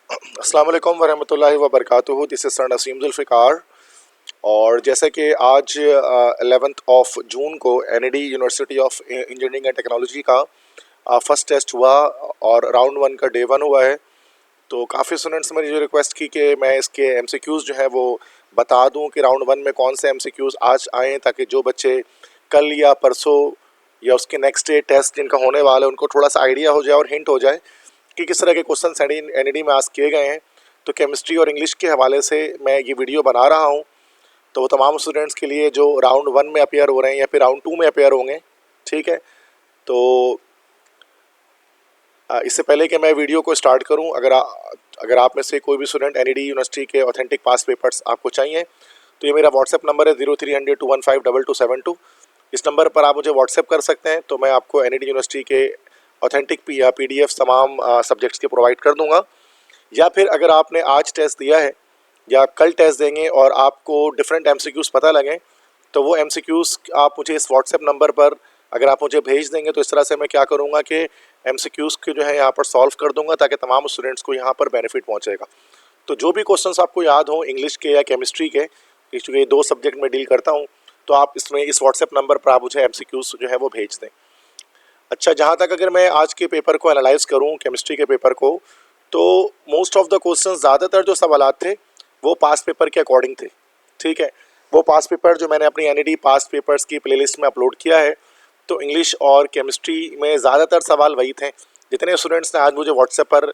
अस्सलाम वालेकुम वरहमतुल्लाहि वबरकातुहू। This is sir Naseem Zulfiqar. और जैसे कि आज 11 ऑफ जून को NED university of engineering and technology का फर्स्ट टेस्ट हुआ और राउंड वन का डे वन हुआ है। तो काफ़ी स्टूडेंट्स ने मुझे रिक्वेस्ट की कि मैं इसके एमसीक्यूज़ जो है वो बता दूं कि राउंड वन में कौन से एमसीक्यूज़ आज आए, ताकि जो बच्चे कल या परसों या उसके नेक्स्ट डे टेस्ट जिनका होने वाला है उनको थोड़ा सा आइडिया हो जाए और हिंट हो जाए कि किस तरह के क्वेश्चन एनईडी में आस्क किए गए हैं। तो केमिस्ट्री और इंग्लिश के हवाले से मैं ये वीडियो बना रहा हूँ। तो वो तमाम स्टूडेंट्स के लिए जो राउंड वन में अपेयर हो रहे हैं या फिर राउंड टू में अपेयर होंगे, ठीक है। तो इससे पहले कि मैं वीडियो को स्टार्ट करूं, अगर आप में से कोई भी स्टूडेंट एनईडी यूनिवर्सिटी के ऑथेंटिक पास पेपर्स आपको चाहिए तो ये मेरा व्हाट्सएप नंबर है 0300-215-2272। इस नंबर पर आप मुझे व्हाट्सएप कर सकते हैं, तो मैं आपको एनईडी यूनिवर्सिटी के ऑथेंटिक पीडीएफ तमाम सब्जेक्ट्स के प्रोवाइड कर दूंगा। या फिर अगर आपने आज टेस्ट दिया है या कल टेस्ट देंगे और आपको डिफरेंट एमसीक्यूज़ पता लगें, तो वो एमसीक्यूज़ आप मुझे इस व्हाट्सएप नंबर पर अगर आप मुझे भेज देंगे, तो इस तरह से मैं क्या करूँगा कि एमसीक्यूज़ के जो है यहाँ पर सॉल्व कर दूंगा, ताकि तमाम स्टूडेंट्स को यहाँ पर बेनिफिट पहुँचेगा। तो जो भी क्वेश्चंस आपको याद हो इंग्लिश के या केमिस्ट्री के, क्योंकि ये दो सब्जेक्ट में डील करता हूँ, तो आप इसमें इस व्हाट्सएप नंबर पर आप मुझे एमसीक्यूज़ जो है वो भेज दें। अच्छा, जहाँ तक अगर मैं आज के पेपर को एनालाइज करूँ, केमिस्ट्री के पेपर को, तो मोस्ट ऑफ द क्वेश्चन, ज़्यादातर जो सवालात थे वो पास पेपर के अकॉर्डिंग थे, ठीक है। वो पास पेपर जो मैंने अपनी एनईडी पास पेपर्स की प्लेलिस्ट में अपलोड किया है, तो इंग्लिश और केमिस्ट्री में ज़्यादातर सवाल वही थे। जितने स्टूडेंट्स ने आज मुझे व्हाट्सएप पर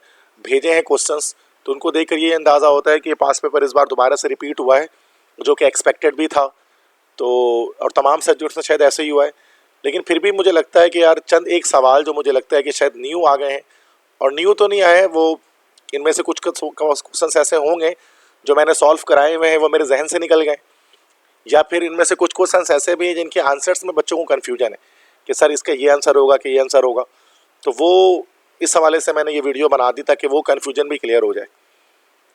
भेजे हैं क्वेश्चंस, तो उनको देखकर ये अंदाज़ा होता है कि पास पेपर इस बार दोबारा से रिपीट हुआ है, जो कि एक्सपेक्टेड भी था। तो और तमाम सब्जेक्ट्स में शायद ऐसे ही हुआ है। लेकिन फिर भी मुझे लगता है कि यार चंद एक सवाल जो मुझे लगता है कि शायद न्यू आ गए हैं, और न्यू तो नहीं आए, वो इनमें से कुछ क्वेश्चन ऐसे होंगे जो मैंने सॉल्व कराए हुए हैं, वो मेरे जहन से निकल गए। या फिर इनमें से कुछ क्वेश्चन ऐसे भी हैं जिनके आंसर्स में बच्चों को कन्फ्यूजन है कि सर इसका ये आंसर होगा कि ये आंसर होगा। तो वो इस हवाले से मैंने ये वीडियो बना दी ताकि वो कन्फ्यूजन भी क्लियर हो जाए।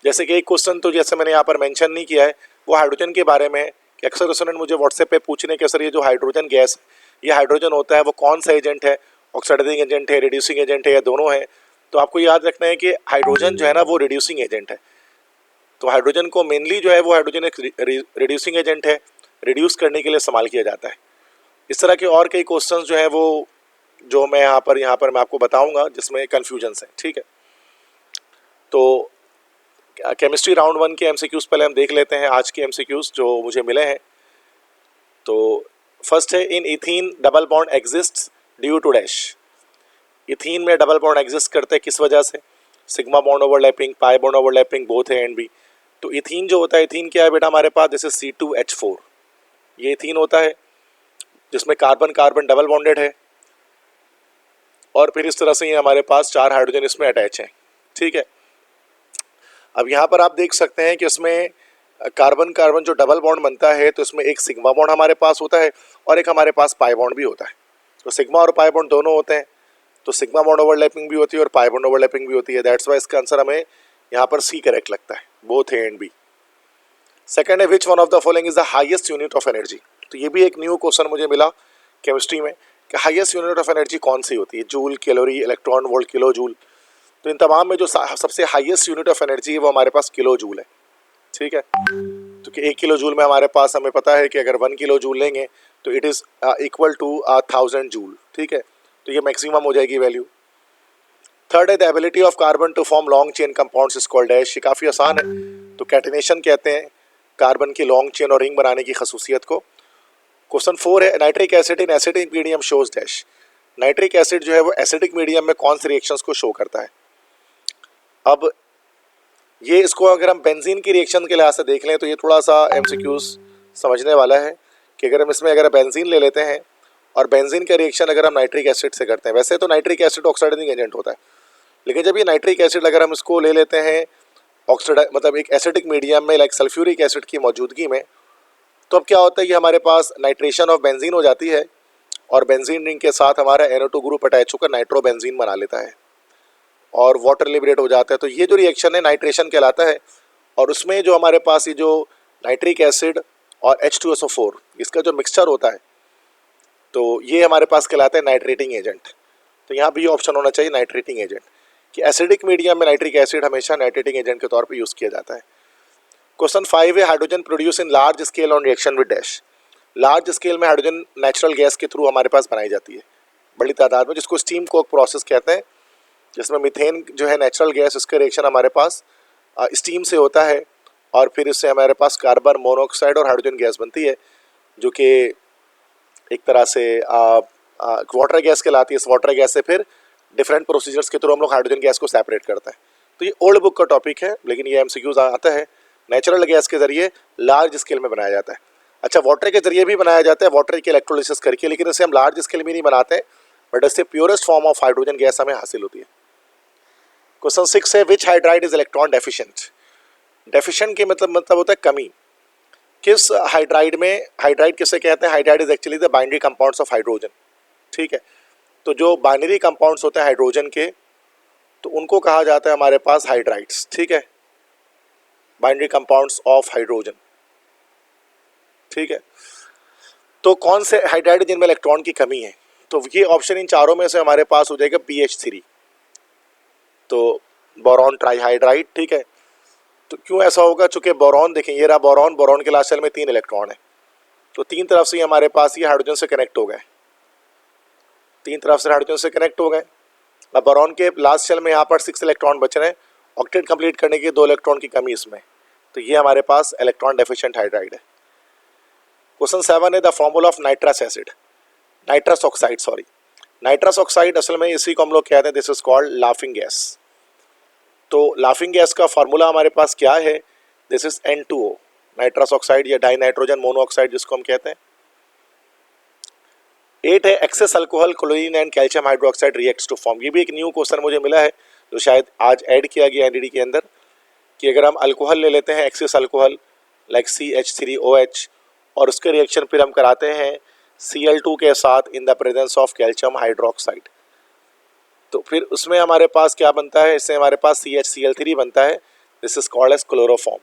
जैसे कि एक क्वेश्चन तो जैसे मैंने यहाँ पर मेंशन नहीं किया है, वो हाइड्रोजन के बारे में है कि अक्सर स्टूडेंट मुझे व्हाट्सएप पे पूछने के सर ये जो हाइड्रोजन गैस, ये हाइड्रोजन होता है, वो कौन सा एजेंट है, ऑक्सीडाइजिंग एजेंट है, रिड्यूसिंग एजेंट है, या दोनों है। तो आपको याद रखना है कि हाइड्रोजन जो है ना वो रिड्यूसिंग एजेंट है। तो हाइड्रोजन को मेनली जो है वो हाइड्रोजन एक रिड्यूसिंग एजेंट है, रिड्यूस करने के लिए इस्तेमाल किया जाता है। इस तरह के और कई क्वेश्चंस जो हैं वो जो मैं यहाँ पर मैं आपको बताऊंगा जिसमें कन्फ्यूजन्स हैं, ठीक है। तो केमिस्ट्री राउंड वन के एमसीक्यूज़ पहले हम देख लेते हैं, आज के एमसीक्यूज़ जो मुझे मिले हैं। तो फर्स्ट है, in ethene double bond exist due to dash. Ethene में डबल बॉन्ड एग्जिस्ट करते हैं किस वजह से? Sigma bond overlapping, pi bond overlapping, both है एंड बी। तो इथीन जो होता है, इथीन क्या है बेटा हमारे पास, जैसे C2H4, ये इथीन होता है जिसमें कार्बन कार्बन डबल बॉन्डेड है, और फिर इस तरह से ये हमारे पास 4 हाइड्रोजन इसमें अटैच हैं, ठीक है। अब यहाँ पर आप देख सकते हैं कि इसमें कार्बन कार्बन जो डबल बॉन्ड बनता है, तो इसमें एक सिग्मा बॉन्ड हमारे पास होता है और एक हमारे पास पाई बॉन्ड भी होता है। तो सिग्मा और पाई बॉन्ड दोनों होते हैं, तो सिग्मा बॉन्ड ओवरलैपिंग भी होती है और पाई बॉन्ड ओवरलैपिंग भी होती है। दैट्स वाई इसका आंसर हमें यहाँ पर सी करेक्ट लगता है, both A and B. Second है, which one of the following is the highest unit of energy. तो ये भी एक न्यू क्वेश्चन मुझे मिला केमिस्ट्री में कि हाईएस्ट यूनिट ऑफ एनर्जी कौन सी होती है, joule, calorie, electron volt, kilo joule. तो इन तमाम में जो सबसे हाईएस्ट यूनिट ऑफ एनर्जी है वो हमारे पास किलो जूल है, ठीक है। तो कि 1 किलो जूल में हमारे पास, हमें पता है कि अगर 1 किलो जूल लेंगे तो it is equal to 1000 joule, ठीक है। तो ये मैक्सिमम हो जाएगी वैल्यू। थर्ड है, the ability of carbon to form long chain compounds is called dash. ये काफ़ी आसान है, तो कैटिनेशन कहते हैं कार्बन की लॉन्ग चेन और रिंग बनाने की खसूसियत को। क्वेश्चन 4 है, nitric acid in acidic medium shows dash. Nitric acid जो है वो एसिडिक मीडियम में कौन से रिएक्शंस को शो करता है? अब ये इसको अगर हम बेंजीन की रिएक्शन के लिहाज से देख लें तो ये थोड़ा सा एमसीक्यूज समझने वाला है कि अगर हम इसमें अगर बेंजीन ले लेते हैं और बेंजीन का रिएक्शन अगर हम नाइट्रिक एसिड से करते हैं, वैसे तो नाइट्रिक एसिड ऑक्सीडाइजिंग एजेंट होता है, लेकिन जब ये नाइट्रिक एसिड अगर हम इसको ले लेते हैं मतलब एक एसिडिक मीडियम में, लाइक सल्फ्यूरिक एसिड की मौजूदगी में, तो अब क्या होता है कि हमारे पास नाइट्रेशन ऑफ बेंजीन हो जाती है और बेंजीन रिंग के साथ हमारा NO2 ग्रुप अटैच होकर नाइट्रोबेंजीन बना लेता है और वाटर लिबरेट हो जाता है। तो ये जो रिएक्शन है नाइट्रेशन कहलाता है, और उसमें जो हमारे पास ये जो नाइट्रिक एसिड और H2SO4 इसका जो मिक्सचर होता है, तो ये हमारे पास कहलाता है नाइट्रेटिंग एजेंट। तो यहाँ भी ऑप्शन होना चाहिए नाइट्रेटिंग एजेंट। कि एसिडिक मीडियम में नाइट्रिक एसिड हमेशा नाइट्रेटिंग एजेंट के तौर पे यूज़ किया जाता है। क्वेश्चन 5 है hydrogen produce in large scale on reaction with dash. Large scale में हाइड्रोजन नेचुरल गैस के थ्रू हमारे पास बनाई जाती है बड़ी तादाद में, जिसको स्टीम कोक प्रोसेस कहते हैं, जिसमें मीथेन जो है नेचुरल गैस, उसका रिएक्शन हमारे पास स्टीम से होता है और फिर इससे हमारे पास कार्बन मोनोऑक्साइड और हाइड्रोजन गैस बनती है, जो कि एक तरह से वाटर गैस कहलाती है। इस वाटर गैस से फिर डिफरेंट प्रोसीजर्स के थ्रू हम लोग हाइड्रोजन गैस को सेपरेट करते हैं। तो ये ओल्ड बुक का टॉपिक है, लेकिन ये एमसीक्यूज आता है। नेचुरल गैस के जरिए लार्ज स्केल में बनाया जाता है। अच्छा, वाटर के जरिए भी बनाया जाता है, वाटर की इलेक्ट्रोलिसिस करके, लेकिन इसे हम लार्ज स्केल में नहीं बनाते हैं, बट इससे purest form of hydrogen gas हमें हासिल होती है। क्वेश्चन 6 है which hydride is electron deficient. Deficient के मतलब होता है कमी। किस हाइड्राइड में, हाइड्राइड किसे कहते हैं? Hydride is actually the binary compounds of hydrogen. ठीक है, तो जो बाइनरी कंपाउंड्स होते हैं हाइड्रोजन के, तो उनको कहा जाता है हमारे पास हाइड्राइड्स। ठीक है, बाइनरी कंपाउंड्स ऑफ हाइड्रोजन। ठीक है, तो कौन से हाइड्राइड जिनमें इलेक्ट्रॉन की कमी है? तो ये ऑप्शन इन चारों में से हमारे पास हो जाएगा BH3, तो बोरॉन ट्राईहाइड्राइड। ठीक है, तो क्यों ऐसा होगा? चूंकि बोरॉन, देखें ये रहा बोरॉन, बोरॉन के लास्ट शेल में 3 इलेक्ट्रॉन है, तो 3 तरफ से हमारे पास ये हाइड्रोजन से कनेक्ट हो गए, 3 तरफ से हाइड्रोजन से कनेक्ट हो गए। अब बोरॉन के लास्ट शेल में यहाँ पर 6 इलेक्ट्रॉन बच रहे हैं, ऑक्टेट कंप्लीट करने के 2 इलेक्ट्रॉन की कमी इसमें, तो ये हमारे पास इलेक्ट्रॉन डेफिशिएंट हाइड्राइड है। क्वेश्चन 7 है the formula of nitrous acid, nitrous oxide, sorry nitrous oxide, असल में इसी को हम लोग कहते हैं this is called laughing gas. तो लाफिंग गैस का फार्मूला हमारे पास क्या है? This is N2O, nitrous oxide या डाई नाइट्रोजन मोनोऑक्साइड जिसको हम कहते हैं। 8 है excess alcohol chlorine and calcium hydroxide reacts to form. ये भी एक न्यू क्वेश्चन मुझे मिला है, जो शायद आज ऐड किया गया एनडीडी के अंदर, कि अगर हम अल्कोहल ले लेते हैं, एक्सेस अल्कोहल लाइक CH3OH, और उसके रिएक्शन फिर हम कराते हैं Cl2 के साथ in the presence of calcium hydroxide, तो फिर उसमें हमारे पास क्या बनता है? इससे हमारे पास CHCl3 बनता है, this is called as chloroform.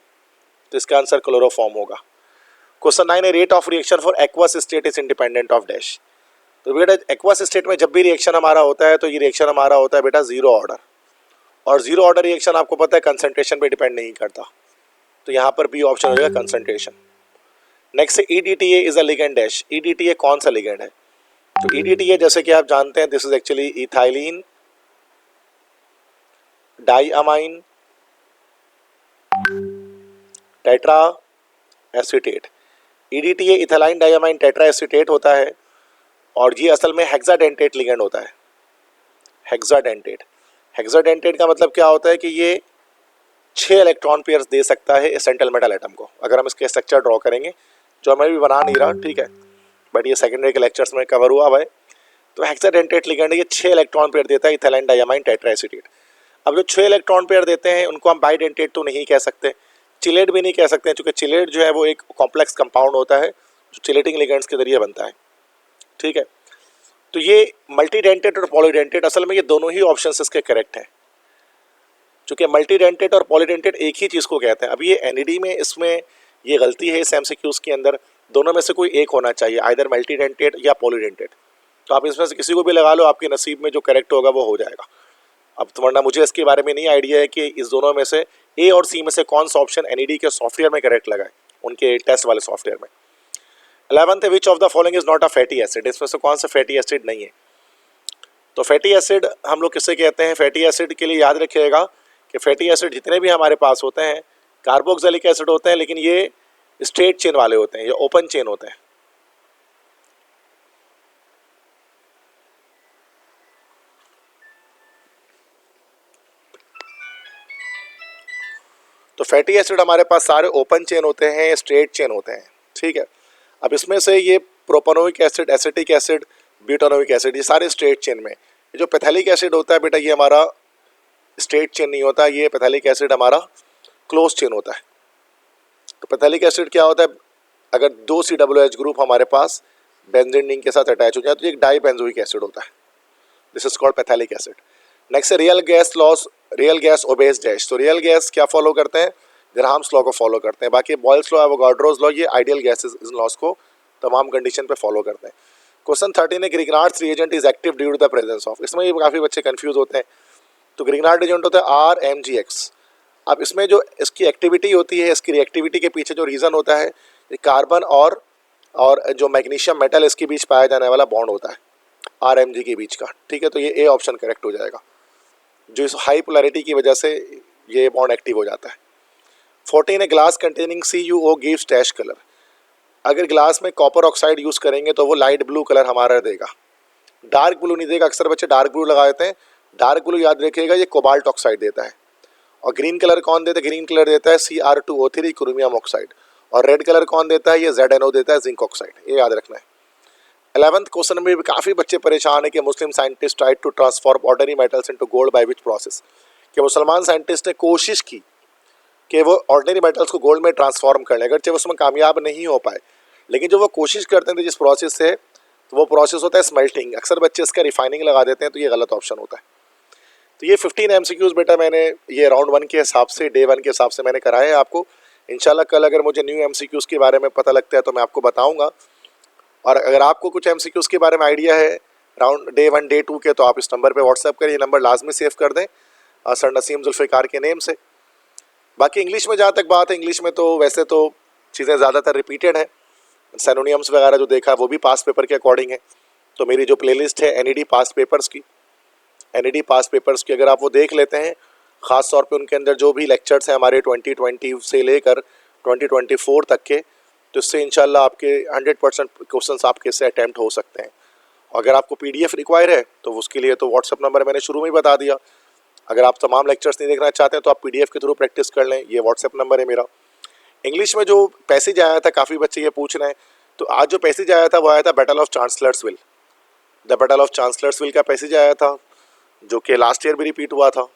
तो इसका आंसर क्लोरोफॉर्म होगा। क्वेश्चन 9 है rate of reaction for aqueous state is independent of dash. तो बेटा एक्वस स्टेट में जब भी रिएक्शन हमारा होता है, तो ये रिएक्शन हमारा होता है बेटा जीरो ऑर्डर, और जीरो ऑर्डर रिएक्शन आपको पता है कंसंट्रेशन पे डिपेंड नहीं करता, तो यहाँ पर बी ऑप्शन हो जाएगा concentration. Next EDTA is a ligand dash. EDTA कौन सा लिगेंड है? तो EDTA जैसे कि आप जानते हैं, this is actually ethylene diamine tetra acetate. EDTA ethylene diamine tetra acetate होता है, और ये असल में हेक्साडेंटेट लिगेंड होता है। हेक्साडेंटेट, हेक्साडेंटेट का मतलब क्या होता है? कि ये 6 इलेक्ट्रॉन पेयर्स दे सकता है एसेंटल मेटल एटम को। अगर हम इसके स्ट्रक्चर ड्रॉ करेंगे, जो मैं भी बना नहीं रहा, ठीक है, बट ये सेकेंडरी के लेक्चर्स में कवर हुआ है, तो हेक्साडेंटेट लिगेंड ये 6 इलेक्ट्रॉन पेयर देता है इथाइलिन डाइअमाइन टेट्रा एसीटेट। अब जो 6 इलेक्ट्रॉन पेयर देते हैं, उनको हम बाइडेंटेट तो नहीं कह सकते, चिलेट भी नहीं कह सकते, क्योंकि चिलेट जो है वो एक कॉम्प्लेक्स कंपाउंड होता है जो चिलेटिंग लिगेंड्स के जरिए बनता है। ठीक है, तो ये मल्टीडेंटेट और पॉलीडेंटेट, असल में ये दोनों ही ऑप्शन इसके करेक्ट हैं, चूँकि मल्टीडेंटेट और पॉलीडेंटेट एक ही चीज़ को कहते हैं। अब ये एनईडी में इसमें ये गलती है, इस एमसीक्यूज़ के अंदर दोनों में से कोई एक होना चाहिए, आइदर मल्टीडेंटेट या पॉलीडेंटेट। तो आप इसमें से किसी को भी लगा लो, आपके नसीब में जो करेक्ट होगा वो हो जाएगा। अब तो वरना मुझे इसके बारे में नहीं आइडिया है कि इस दोनों में से ए और सी में से कौन सा ऑप्शन एनईडी के सॉफ्टवेयर में करेक्ट लगा है, उनके टेस्ट वाले सॉफ्टवेयर में। 11th है which of the following is not a fatty acid. इसमें से कौन सा फैटी एसिड नहीं है? तो फैटी एसिड हम लोग किसे कहते हैं? फैटी एसिड के लिए याद रखिएगा कि फैटी एसिड जितने भी हमारे पास होते हैं कार्बोक्सिलिक एसिड होते हैं, लेकिन ये स्ट्रेट चेन वाले होते हैं, ये ओपन चेन होते हैं। तो फैटी एसिड हमारे पास सारे ओपन चेन होते हैं, स्ट्रेट चेन होते हैं। ठीक है, अब इसमें से ये propanoic acid, acetic acid, butanoic acid, ये सारे स्ट्रेट चेन में। ये जो पैथेलिक एसिड होता है बेटा, ये हमारा स्ट्रेट चेन नहीं होता, ये पैथेलिक एसिड हमारा क्लोज चेन होता है। तो पैथेलिक एसिड क्या होता है? अगर 2 COOH ग्रुप हमारे पास बेंजीन रिंग के साथ अटैच हो जाए, तो एक डाई बेंजोइक एसिड होता है, this is called phthalic acid. Next है real gas laws, real gas obeys dash. तो रियल गैस क्या फॉलो करते हैं? ग्राहम्स लॉ को फॉलो करते हैं। बाकी बॉयल्स लॉ, एवोगाड्रोस लॉ, ये आइडियल गैसेस इन लॉस को तमाम कंडीशन पे फॉलो करते हैं। क्वेश्चन 13 है Grignard's reagent is active due to the presence of. इसमें ये काफ़ी बच्चे कंफ्यूज होते हैं तो ग्रिग्नार्ड एजेंट होता है RMGX। अब इसमें जो इसकी एक्टिविटी होती है, इसकी रिएक्टिविटी के पीछे जो रीज़न होता है, ये कार्बन और जो मैग्नीशियम मेटल इसके बीच पाया जाने वाला बॉन्ड होता है RMG के बीच का, ठीक है। तो ये ए ऑप्शन करेक्ट हो जाएगा, जो इस हाई पोलैरिटी की वजह से ये बॉन्ड एक्टिव हो जाता है। 14 है glass containing CuO gives dash colour. अगर ग्लास में कॉपर ऑक्साइड यूज़ करेंगे तो वो लाइट ब्लू कलर हमारा देगा, डार्क ब्लू नहीं देगा। अक्सर बच्चे डार्क ब्लू लगा देते हैं, डार्क ब्लू याद रखिएगा ये कोबाल्ट ऑक्साइड देता है। और ग्रीन कलर कौन देता है? ग्रीन कलर देता है Cr2O3 क्रोमियम ऑक्साइड। और रेड कलर कौन देता है? ये ZNO देता है, जिंक ऑक्साइड। ये याद रखना है। 11th क्वेश्चन में भी काफ़ी बच्चे परेशान है कि Muslim scientist tried to transform ordinary metals into gold by which process, कि मुसलमान साइंटिस्ट ने कोशिश की कि वो ऑर्डिनरी मेटल्स को गोल्ड में ट्रांसफॉर्म कर लें, अगरचे वो उसमें कामयाब नहीं हो पाए, लेकिन जो वो कोशिश करते हैं जिस प्रोसेस से, तो वो प्रोसेस होता है स्मेल्टिंग। अक्सर बच्चे इसका रिफाइनिंग लगा देते हैं, तो ये गलत ऑप्शन होता है। तो ये 15 MCQs बेटा मैंने ये राउंड 1 के हिसाब से, डे 1 के हिसाब से मैंने कराया है आपको। इंशाल्लाह कल अगर मुझे न्यू MCQs के बारे में पता लगता है तो मैं आपको बताऊंगा। और अगर आपको कुछ MCQs के बारे में आइडिया है राउंड डे 1 डे 2 के, तो आप इस नंबर पे व्हाट्सएप करें। ये नंबर लाजमी सेव कर दें सर नसीम जुल्फ़िकार के नेम से। बाकी इंग्लिश में जहाँ तक बात है, इंग्लिश में तो वैसे तो चीज़ें ज़्यादातर रिपीटेड हैं, सिनोनिम्स वगैरह जो देखा है वो भी पास्ट पेपर के अकॉर्डिंग है। तो मेरी जो प्लेलिस्ट है NED पास्ट पेपर्स की, NED पास्ट पेपर्स की अगर आप वो देख लेते हैं, ख़ास तौर पे उनके अंदर जो भी लेक्चर्स हैं हमारे 2020 से लेकर 2024 तक के, तो इससे इंशाल्लाह आपके 100% क्वेश्चंस आपके से अटैम्प्ट हो सकते हैं। अगर आपको PDF रिक्वायर है तो उसके लिए तो व्हाट्सअप नंबर मैंने शुरू में ही बता दिया। अगर आप तमाम लेक्चर्स नहीं देखना चाहते हैं तो आप PDF के थ्रू प्रैक्टिस कर लें, ये व्हाट्सएप नंबर है मेरा। इंग्लिश में जो पैसेज आया था, काफ़ी बच्चे ये पूछ रहे हैं, तो आज जो पैसेज आया था वो आया था battle of Chancellorsville. The battle of Chancellorsville का पैसेज आया था, जो कि लास्ट ईयर भी रिपीट हुआ था।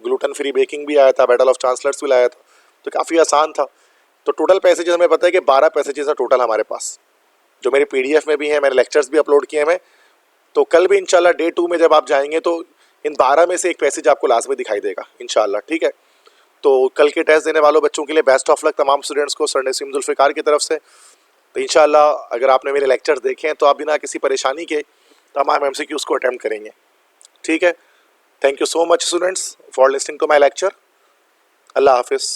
ग्लूटेन फ्री बेकिंग भी आया था, बैटल ऑफ चांसलर्सविल आया था, तो काफ़ी आसान था। तो टोटल पैसेजेस हमें पता है कि 12 पैसेजेस हैं टोटल हमारे पास, जो मेरे PDF में भी हैं, मैंने लेक्चर्स भी अपलोड किए हैं मैं। तो कल भी इंशाल्लाह डे 2 में जब आप जाएंगे तो इन 12 में से एक पैसेज आपको लाजमी दिखाई देगा इंशाल्लाह, ठीक है। तो कल के टेस्ट देने वालों बच्चों के लिए बेस्ट ऑफ लक तमाम स्टूडेंट्स को सर नसीम जुल्फ़िकार की तरफ से। तो इंशाल्लाह अगर आपने मेरे लेक्चर्स देखे हैं तो आप बिना किसी परेशानी के तमाम MCQs को अटैम्प्ट करेंगे, ठीक है। Thank you so much students for listening to my lecture. अल्लाह हाफिज़।